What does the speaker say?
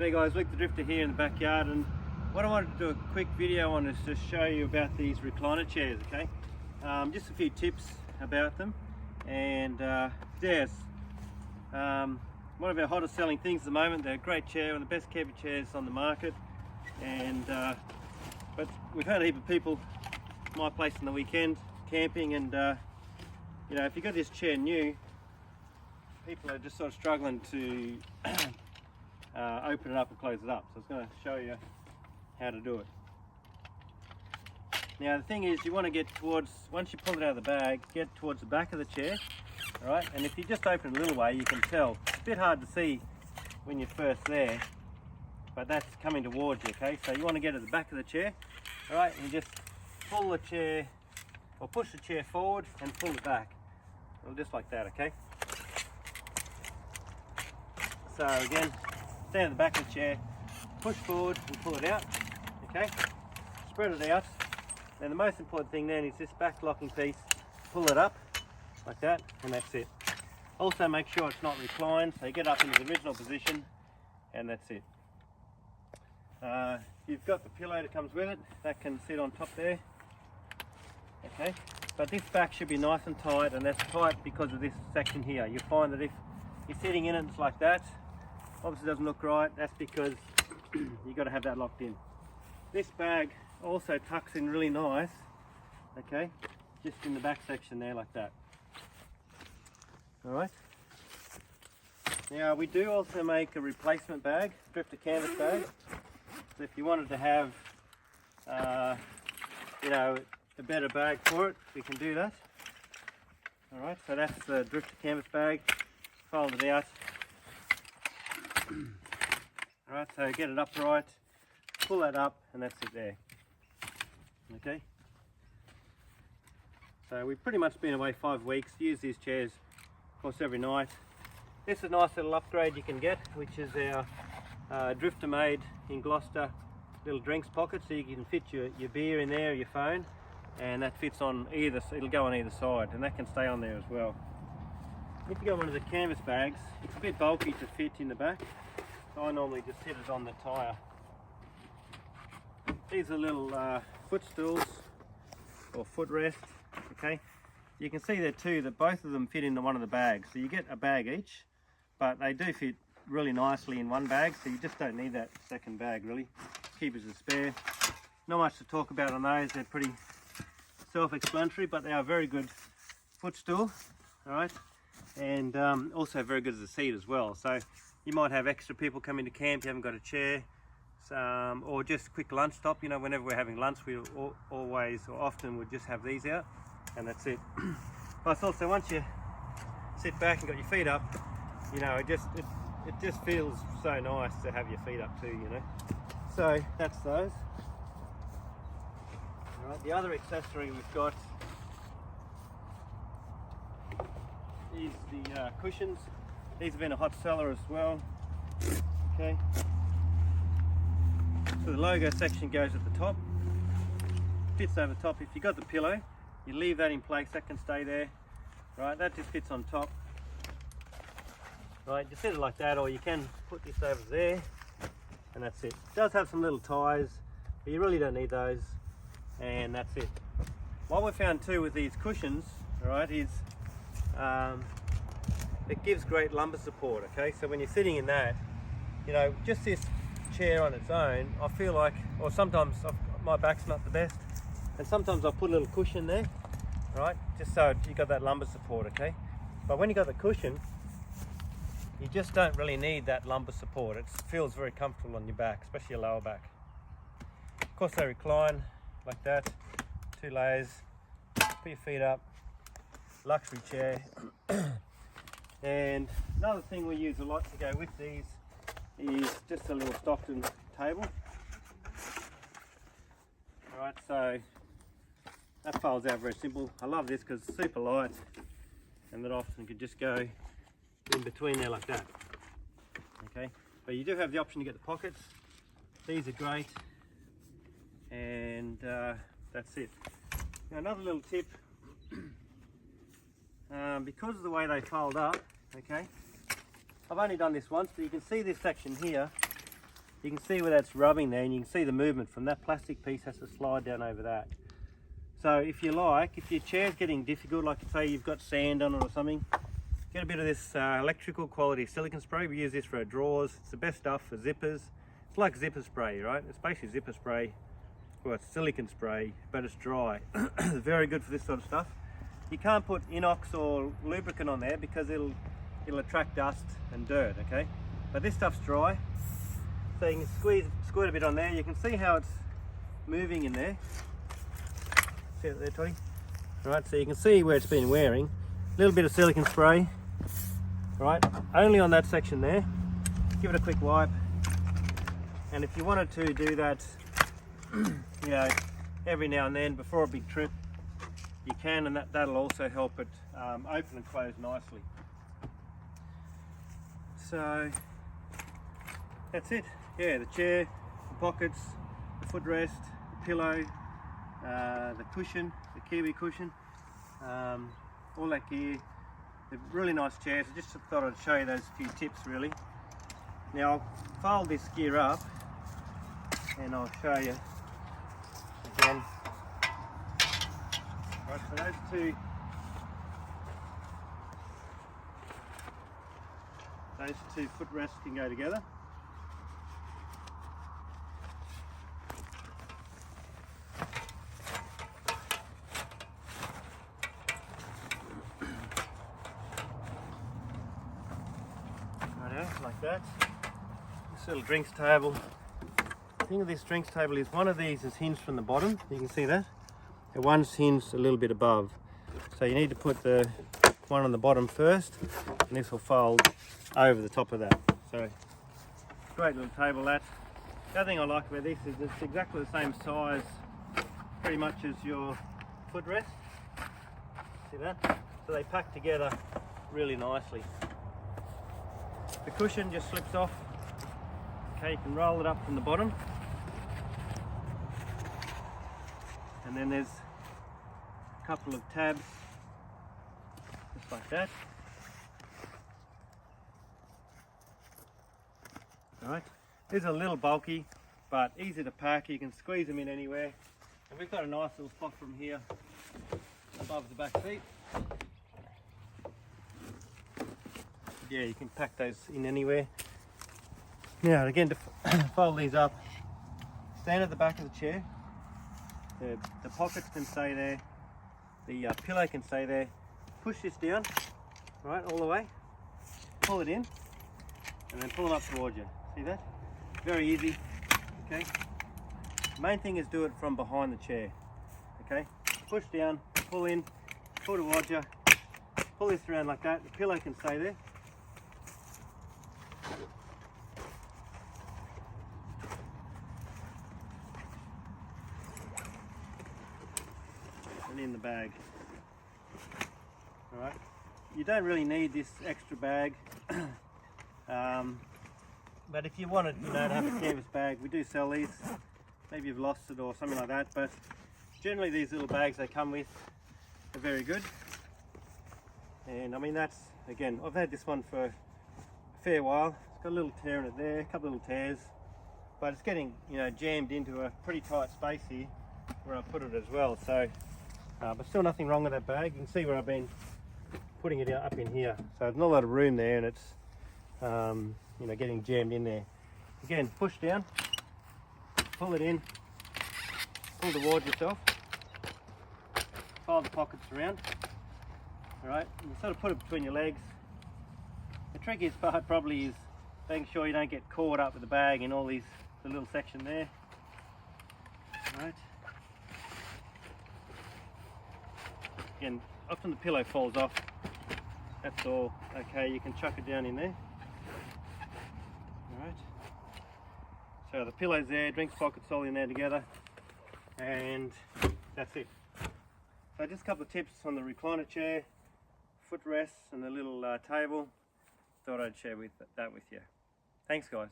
Hey guys, Luke the Drifter here in the backyard, and what I wanted to do a quick video on is to show you about these recliner chairs, okay? Just a few tips about them, and yes, one of our hottest selling things at the moment. They're a great chair, one of the best kept chairs on the market, and but we've had a heap of people at my place on the weekend camping, and you know, if you got this chair new, people are just sort of struggling to open it up and close it up. So I was going to show you how to do it. Now the thing is, you want to get towards, once you pull it out of the bag, get towards the back of the chair, alright? And if you just open a little way, you can tell. It's a bit hard to see when you're first there, but that's coming towards you, okay? So you want to get to the back of the chair, alright? And you just pull the chair, or push the chair forward and pull it back. Well, just like that, okay? So again, stand at the back of the chair, push forward and pull it out, okay? Spread it out. Now the most important thing then is this back locking piece, pull it up like that, and that's it. Also make sure it's not reclined, so you get up into the original position, and that's it. You've got the pillow that comes with it, that can sit on top there, okay? But this back should be nice and tight, and that's tight because of this section here. You'll find that if you're sitting in it, it's like that. Obviously doesn't look right, that's because you've got to have that locked in. This bag also tucks in really nice, okay, just in the back section there like that. Alright. Now we do also make a replacement bag, Drifta canvas bag. So if you wanted to have, you know, a better bag for it, we can do that. Alright, so that's the Drifta canvas bag, fold it out. Alright, so get it upright, pull that up, and that's it there. Okay? So we've pretty much been away 5 weeks, use these chairs, of course, every night. This is a nice little upgrade you can get, which is our Drifta made in Gloucester little drinks pocket, so you can fit your beer in there, your phone, and that fits on either, it'll go on either side, and that can stay on there as well. If you got one of the canvas bags, it's a bit bulky to fit in the back, so I normally just sit it on the tyre. These are little footstools or footrest, okay? You can see there too that both of them fit into one of the bags, so you get a bag each, but they do fit really nicely in one bag, so you just don't need that second bag really. Keep as a spare. Not much to talk about on those, they're pretty self-explanatory, but they are very good footstool, all right? And also very good as a seat as well. So you might have extra people come into camp, you haven't got a chair, or just quick lunch stop. You know, whenever we're having lunch, we always or often would just have these out, and that's it. Plus also, once you sit back and got your feet up, you know, it just feels so nice to have your feet up too, you know. So that's those. All right, the other accessory we've got is the cushions. These have been a hot seller as well. Okay. So the logo section goes at the top, fits over the top. If you've got the pillow, you leave that in place, that can stay there. Right, that just fits on top. Right, you set it like that, or you can put this over there, and that's it. It does have some little ties, but you really don't need those, and that's it. What we found too with these cushions, alright, is it gives great lumbar support, okay? So when you're sitting in that, you know, just this chair on its own, I feel like, or sometimes my back's not the best, and sometimes I'll put a little cushion there, right? Just so you got that lumbar support, okay? But when you got the cushion, you just don't really need that lumbar support. It feels very comfortable on your back, especially your lower back. Of course they recline like that, 2 layers, put your feet up, luxury chair. And another thing we use a lot to go with these is just a little Stockton table. Alright, so that folds out very simple. I love this because it's super light, and that often could just go in between there like that. Okay, but you do have the option to get the pockets. These are great, and that's it. Now another little tip, because of the way they fold up, okay, I've only done this once, but you can see this section here you can see where that's rubbing there, and you can see the movement from that plastic piece has to slide down over that. So if you like, if your chair's getting difficult, like say you've got sand on it or something, get a bit of this electrical quality silicone spray. We use this for our drawers. It's the best stuff for zippers. It's like zipper spray, right? It's basically zipper spray. Well, it's silicone spray, but it's dry. It's very good for this sort of stuff. You can't put inox or lubricant on there because it'll attract dust and dirt, okay? But this stuff's dry, so you can squirt a bit on there. You can see how it's moving in there. See it there, Toddy? Right, so you can see where it's been wearing. A little bit of silicone spray, right? Only on that section there. Give it a quick wipe. And if you wanted to do that, you know, every now and then before a big trip, you can, and that'll also help it open and close nicely. So that's it. Yeah, the chair, the pockets, the footrest, the pillow, the cushion, the kiwi cushion, all that gear. They're really nice chairs. I just thought I'd show you those few tips really. Now I'll fold this gear up and I'll show you again. Right, so those two footrests can go together. Like that. This little drinks table. The thing with this drinks table is one of these is hinged from the bottom. You can see that. And one's hinged a little bit above. So you need to put the one on the bottom first, and this will fold over the top of that. So great little table that. The other thing I like about this is it's exactly the same size pretty much as your footrest. See that? So they pack together really nicely. The cushion just slips off. Okay, you can roll it up from the bottom. And then there's a couple of tabs, just like that. Alright, these are a little bulky, but easy to pack. You can squeeze them in anywhere. And we've got a nice little spot from here above the back seat. Yeah, you can pack those in anywhere. Now again, to fold these up, stand at the back of the chair. The pockets can stay there. The pillow can stay there. Push this down, right, all the way. Pull it in, and then pull it up towards you. See that? Very easy. Okay. The main thing is do it from behind the chair. Okay. Push down, pull in, pull towards you. Pull this around like that. The pillow can stay there. And in the bag. Alright, you don't really need this extra bag, but if you wanted, you know, to have a canvas bag, we do sell these. Maybe you've lost it or something like that, but generally these little bags they come with are very good. And I mean, that's, again, I've had this one for a fair while. It's got a little tear in it there, a couple of little tears, but it's getting, you know, jammed into a pretty tight space here where I put it as well. So but still nothing wrong with that bag. You can see where I've been putting it up in here. So there's not a lot of room there, and it's you know, getting jammed in there. Again, push down, pull it in, pull towards yourself, fold the pockets around. Alright, you sort of put it between your legs. The trickiest part probably is making sure you don't get caught up with the bag in all the little section there. Alright. Again, often the pillow falls off. That's all. Okay, you can chuck it down in there. Alright. So the pillow's there, drinks pockets all in there together, and that's it. So just a couple of tips on the recliner chair, footrests and the little table. Thought I'd share that with you. Thanks guys.